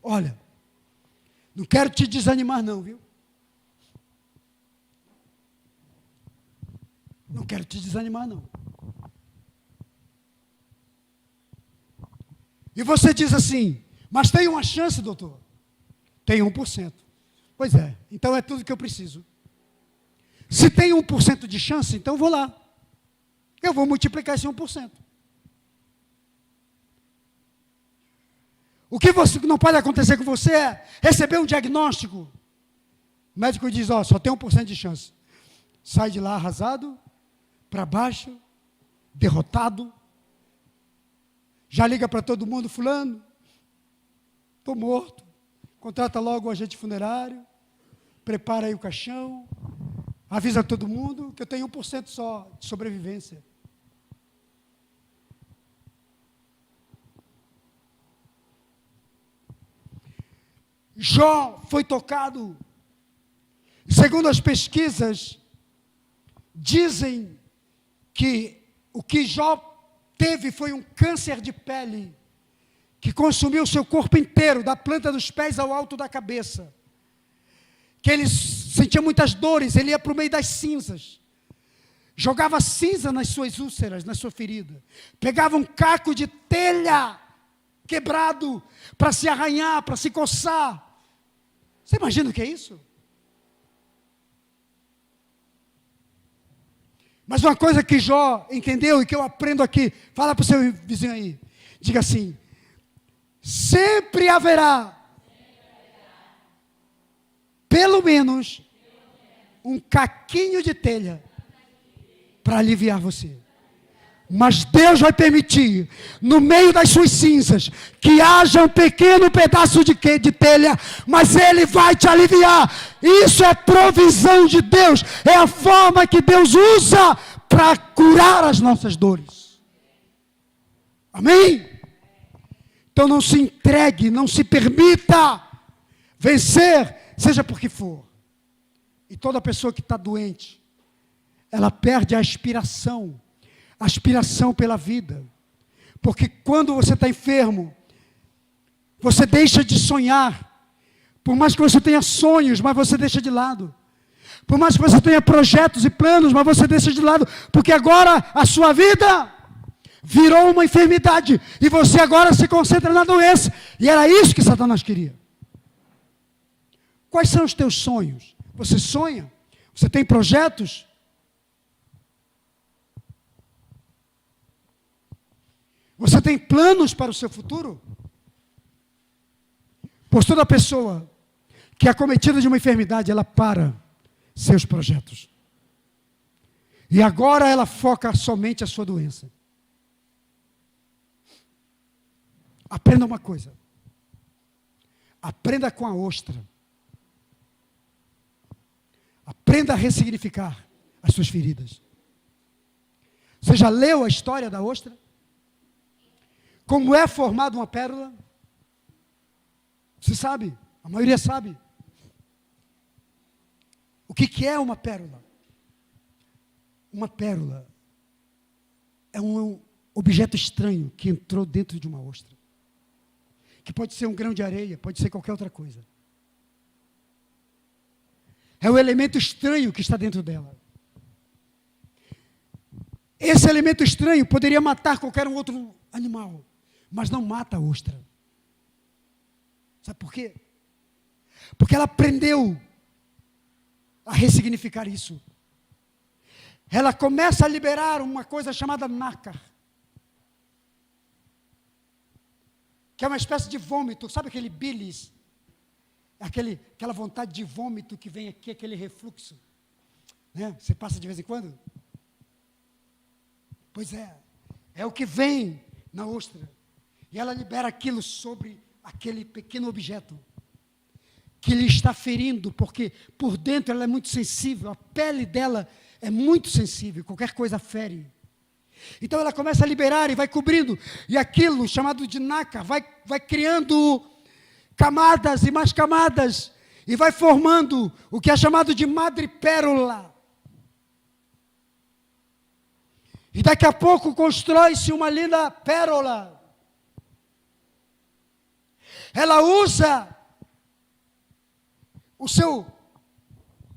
[SPEAKER 1] olha, não quero te desanimar não, viu? Não quero te desanimar não. E você diz assim: mas tem uma chance, doutor? Tem 1%. Pois é, então é tudo que eu preciso. Se tem 1% de chance, então eu vou lá. Eu vou multiplicar esse 1%. O que não pode acontecer com você é receber um diagnóstico. O médico diz: ó, só tem 1% de chance. Sai de lá arrasado, para baixo, derrotado. Já liga para todo mundo: fulano, estou morto. Contrata logo o agente funerário, prepara aí o caixão, avisa todo mundo que eu tenho 1% só de sobrevivência. Jó foi tocado. Segundo as pesquisas, dizem que o que Jó teve foi um câncer de pele que consumiu o seu corpo inteiro, da planta dos pés ao alto da cabeça. Que ele sentia muitas dores, ele ia para o meio das cinzas. Jogava cinza nas suas úlceras, na sua ferida. Pegava um caco de telha quebrado para se arranhar, para se coçar. Você imagina o que é isso? Mas uma coisa que Jó entendeu e que eu aprendo aqui, fala para o seu vizinho aí, diga assim: sempre haverá, pelo menos, um caquinho de telha para aliviar você. Mas Deus vai permitir, no meio das suas cinzas, que haja um pequeno pedaço de telha, mas Ele vai te aliviar. Isso é provisão de Deus, é a forma que Deus usa para curar as nossas dores. Amém? Então não se entregue, não se permita vencer, seja por que for. E toda pessoa que está doente, ela perde a aspiração pela vida. Porque quando você está enfermo, você deixa de sonhar. Por mais que você tenha sonhos, mas você deixa de lado. Por mais que você tenha projetos e planos, mas você deixa de lado. Porque agora a sua vida virou uma enfermidade. E você agora se concentra na doença. E era isso que Satanás queria. Quais são os teus sonhos? Você sonha? Você tem projetos? Você tem planos para o seu futuro? Pois toda pessoa que é acometida de uma enfermidade, ela para seus projetos. E agora ela foca somente a sua doença. Aprenda uma coisa. Aprenda com a ostra. Aprenda a ressignificar as suas feridas. Você já leu a história da ostra? Como é formada uma pérola? Você sabe? A maioria sabe. O que é uma pérola? Uma pérola é um objeto estranho que entrou dentro de uma ostra. Que pode ser um grão de areia, pode ser qualquer outra coisa. É o elemento estranho que está dentro dela. Esse elemento estranho poderia matar qualquer outro animal, mas não mata a ostra. Sabe por quê? Porque ela aprendeu a ressignificar isso. Ela começa a liberar uma coisa chamada nácar, que é uma espécie de vômito, sabe aquele bilis? aquela vontade de vômito que vem aqui, aquele refluxo. Né? Você passa de vez em quando? Pois é o que vem na ostra. E ela libera aquilo sobre aquele pequeno objeto que lhe está ferindo, porque por dentro ela é muito sensível, a pele dela é muito sensível, qualquer coisa fere. Então ela começa a liberar e vai cobrindo, e aquilo chamado de naca vai criando camadas e mais camadas, e vai formando o que é chamado de madrepérola. E daqui a pouco constrói-se uma linda pérola. Ela usa o seu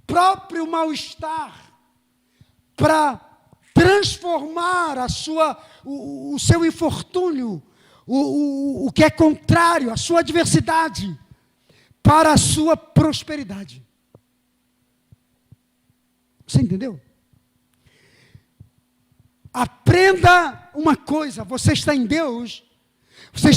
[SPEAKER 1] próprio mal-estar para transformar o seu infortúnio, o que é contrário, a sua adversidade, para a sua prosperidade. Você entendeu? Aprenda uma coisa: você está em Deus, você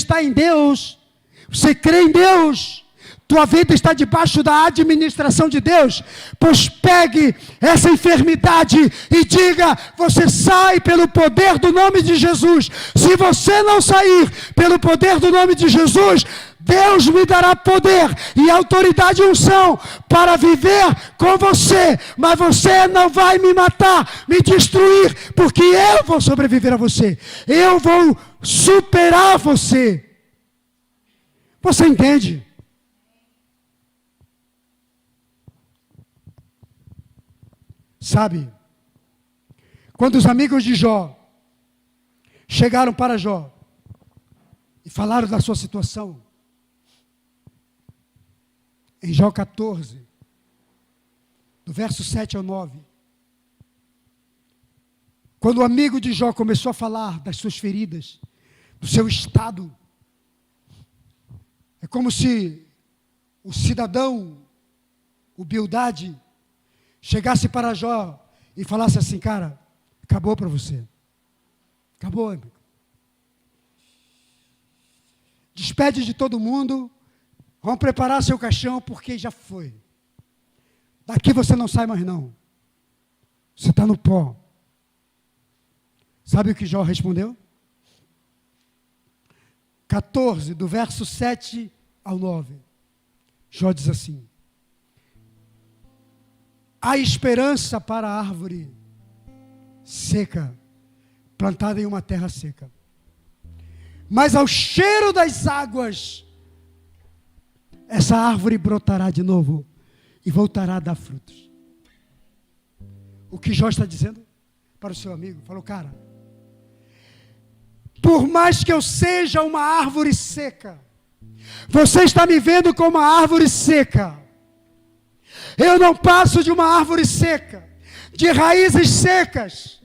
[SPEAKER 1] crê em Deus, tua vida está debaixo da administração de Deus, pois pegue essa enfermidade e diga: você sai pelo poder do nome de Jesus. Se você não sair pelo poder do nome de Jesus, Deus me dará poder e autoridade e unção para viver com você, mas você não vai me matar, me destruir, porque eu vou sobreviver a você, eu vou superar você. Você entende? Sabe, quando os amigos de Jó chegaram para Jó e falaram da sua situação, em Jó 14, do verso 7 ao 9, quando o amigo de Jó começou a falar das suas feridas, do seu estado, é como se o cidadão, o Bildade, chegasse para Jó e falasse assim: cara, acabou para você. Acabou, amigo. Despede de todo mundo, vamos preparar seu caixão, porque já foi. Daqui você não sai mais não. Você está no pó. Sabe o que Jó respondeu? 14, do verso 7 ao 9. Jó diz assim: há esperança para a árvore seca, plantada em uma terra seca. Mas ao cheiro das águas, essa árvore brotará de novo e voltará a dar frutos. O que Jó está dizendo para o seu amigo? Falou: cara, por mais que eu seja uma árvore seca, você está me vendo como uma árvore seca. Eu não passo de uma árvore seca, de raízes secas,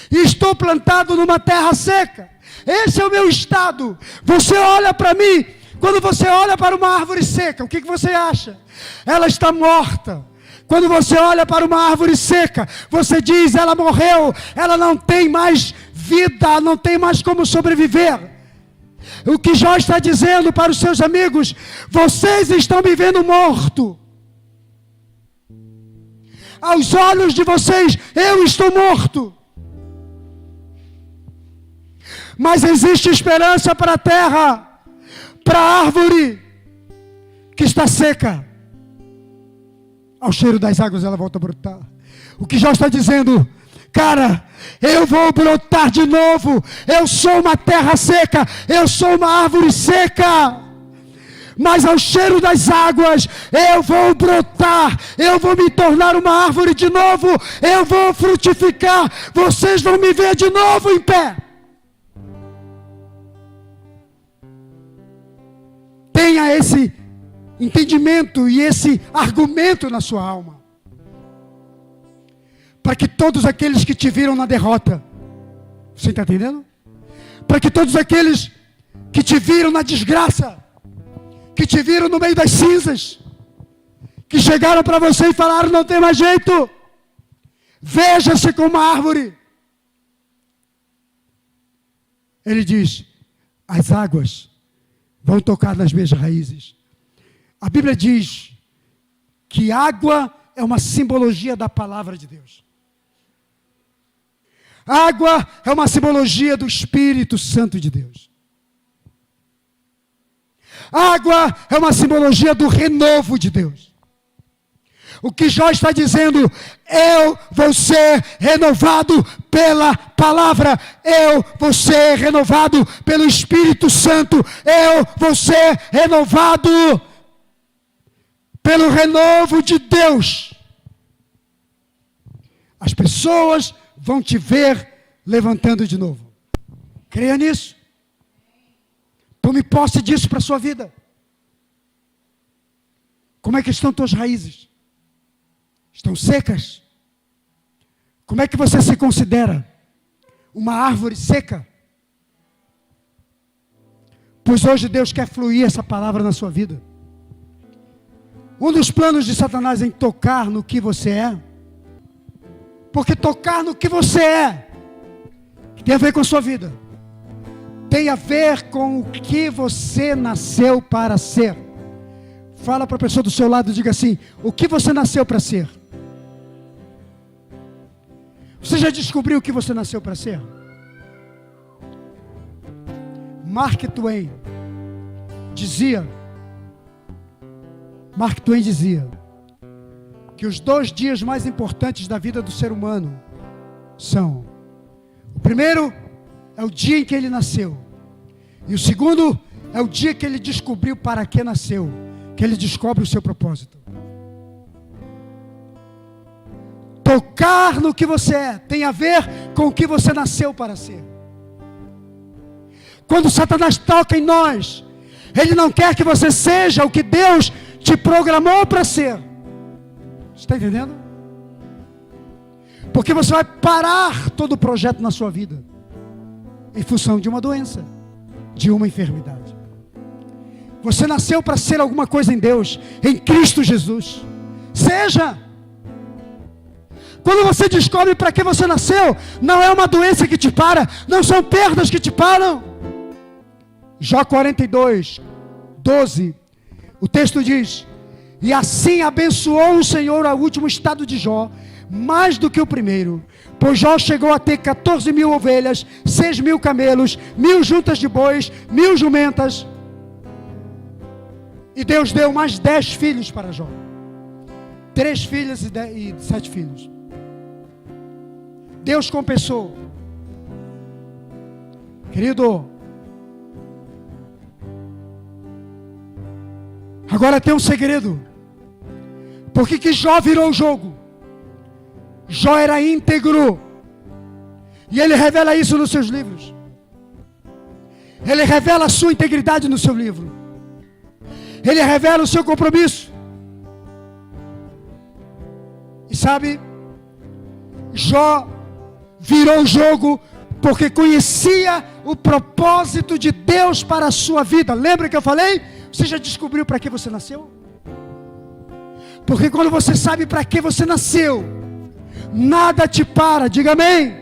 [SPEAKER 1] e estou plantado numa terra seca. Esse é o meu estado. Você olha para mim, quando você olha para uma árvore seca, o que você acha? Ela está morta. Quando você olha para uma árvore seca, você diz: ela morreu, ela não tem mais vida, não tem mais como sobreviver. O que Jó está dizendo para os seus amigos: vocês estão me vendo morto. Aos olhos de vocês, eu estou morto. Mas existe esperança para a terra, para a árvore que está seca. Ao cheiro das águas ela volta a brotar. O que Jó está dizendo: cara, eu vou brotar de novo. Eu sou uma terra seca, eu sou uma árvore seca. Mas ao cheiro das águas, eu vou brotar, eu vou me tornar uma árvore de novo, eu vou frutificar, vocês vão me ver de novo em pé. Tenha esse entendimento e esse argumento na sua alma, para que todos aqueles que te viram na derrota, você está entendendo? Para que todos aqueles que te viram na desgraça, que te viram no meio das cinzas, que chegaram para você e falaram: não tem mais jeito, veja-se como uma árvore. Ele diz: as águas vão tocar nas minhas raízes, A Bíblia diz que água é uma simbologia da palavra de Deus. Água é uma simbologia do Espírito Santo de Deus. Água é uma simbologia do renovo de Deus. O que Jó está dizendo, eu vou ser renovado pela palavra, eu vou ser renovado pelo Espírito Santo, eu vou ser renovado pelo renovo de Deus. As pessoas vão te ver levantando de novo. Creia nisso. Tome posse disso para a sua vida. Como é que estão tuas raízes? Estão secas? Como é que você se considera? Uma árvore seca? Pois hoje Deus quer fluir essa palavra na sua vida. Um dos planos de Satanás em tocar no que você é, porque tocar no que você é, tem a ver com a sua vida, tem a ver com o que você nasceu para ser. Fala para a pessoa do seu lado e diga assim: o que você nasceu para ser? Você já descobriu o que você nasceu para ser? Mark Twain dizia que os 2 dias mais importantes da vida do ser humano são: o primeiro é o dia em que ele nasceu, e o segundo é o dia que ele descobriu para que nasceu, que ele descobre o seu propósito. Tocar no que você é tem a ver com o que você nasceu para ser. Quando Satanás toca em nós, ele não quer que você seja o que Deus te programou para ser. Você está entendendo? Porque você vai parar todo o projeto na sua vida em função de uma doença, de uma enfermidade. Você nasceu para ser alguma coisa em Deus, em Cristo Jesus. Seja. Quando você descobre para que você nasceu, não é uma doença que te para, não são perdas que te param. Jó 42, 12, o texto diz: e assim abençoou o Senhor ao último estado de Jó, mais do que o primeiro, pois Jó chegou a ter 14.000 ovelhas, 6.000 camelos, 1.000 juntas de bois, 1.000 jumentas, e Deus deu mais 10 filhos para Jó, 3 filhas e 7 filhos. Deus compensou. Querido, agora tem um segredo. Por que Jó virou o jogo? Jó era íntegro, e ele revela isso nos seus livros. Ele revela a sua integridade no seu livro. Ele revela o seu compromisso. E sabe, Jó virou o jogo porque conhecia o propósito de Deus para a sua vida. Lembra que eu falei? Você já descobriu para que você nasceu? Porque quando você sabe para que você nasceu, nada te para. Diga amém.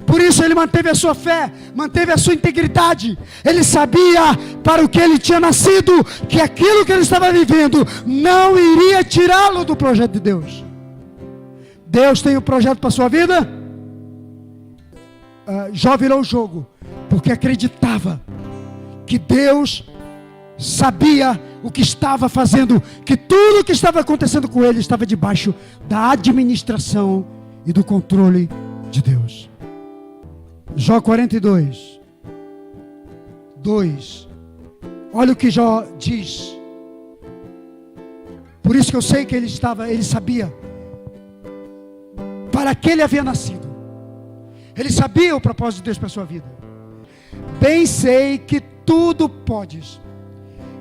[SPEAKER 1] Por isso ele manteve a sua fé, manteve a sua integridade. Ele sabia para o que ele tinha nascido, que aquilo que ele estava vivendo não iria tirá-lo do projeto de Deus. Deus tem um projeto para a sua vida? Jó virou o jogo porque acreditava que Deus sabia o que estava fazendo, que tudo o que estava acontecendo com ele estava debaixo da administração e do controle de Deus. Jó 42, 2. Olha o que Jó diz. Por isso que eu sei que ele sabia para que ele havia nascido. Ele sabia o propósito de Deus para a sua vida. Bem sei que tudo podes,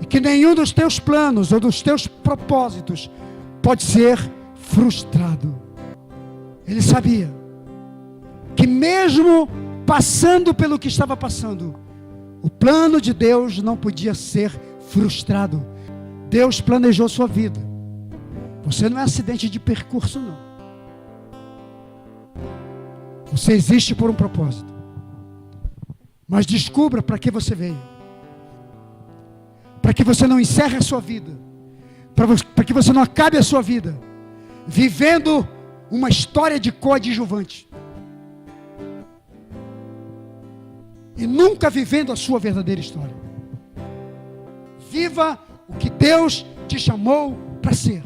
[SPEAKER 1] e que nenhum dos teus planos ou dos teus propósitos pode ser frustrado. Ele sabia que mesmo passando pelo que estava passando, o plano de Deus não podia ser frustrado. Deus planejou sua vida. Você não é acidente de percurso, não. Você existe por um propósito. Mas descubra para que você veio. para que você não encerre a sua vida, para que você não acabe a sua vida vivendo uma história de coadjuvante e nunca vivendo a sua verdadeira história. Viva o que Deus te chamou para ser.